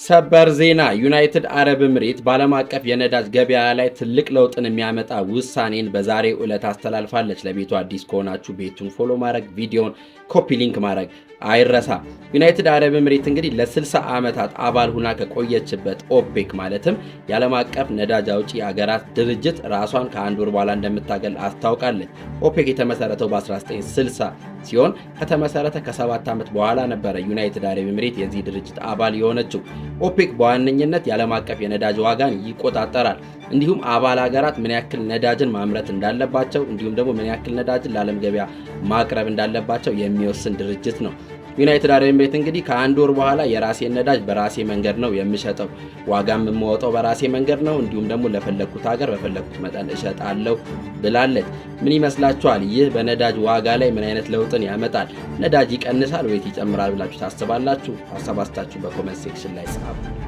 ሰበር ዜና ዩናይትድ አረብ ኤምሬት በዓለም አቀፍ የነዳጅ ገበያ ላይ ትልቅ ለውጥን የሚያመጣ ውሳኔን በዛሬው ዕለት አስተላልፋለች። ለቤቱ አዲስ ከሆናችሁ ቤቱን ፎሎ ማድረግ፣ ቪዲዮን ኮፒ ሊንክ ማድረግ አይረሳ። ዩናይትድ አረብ ኤምሬት እንግዲህ ለ60 ዓመታት አባል ሁና ከቆየችበት ኦፔክ ማለትም የዓለም አቀፍ ነዳጅ አውጪ አገራት ድርጅት ራሷን ከአንድ ወር በኋላ እንደምታገል አስታውቃለች። ኦፔክ የተመሰረተው በ1960 ሲሆን ከተመሰረተ ከ7 ዓመት በኋላ ነበረ ዩናይትድ አረብ ኤምሬት የዚህ ድርጅት አባል የሆነችው። ኦፔክ በዋነኝነት የዓለም አቀፍ የነዳጅ ዋጋን ይቆጣጠራል። እንዲሁም አባል ሀገራት ምን ያክል ነዳጅን ማምረት እንዳለባቸው እንዲሁም ደግሞ ምን ያክል ነዳጅን ለዓለም ገበያ ማቅረብ እንዳለባቸው የሚወስን ድርጅት ነው። ዩናይትድ አረብ ኤምሬት እንግዲህ ከአንድ ወር በኋላ የራሴን ነዳጅ በራሴ መንገድ ነው የምሸጠው፣ ዋጋም የምወጣው በራሴ መንገድ ነው፣ እንዲሁም ደግሞ ለፈለኩት ሀገር በፈለኩት መጠን እሸጣለሁ ብላለች። ምን ይመስላችኋል? ይህ በነዳጅ ዋጋ ላይ ምን አይነት ለውጥን ያመጣል? ነዳጅ ይቀንሳል ወይስ ይጨምራል ብላችሁ ታስባላችሁ? ሀሳብ አስተያየታችሁን በኮሜንት ሴክሽን ላይ ጻፉ።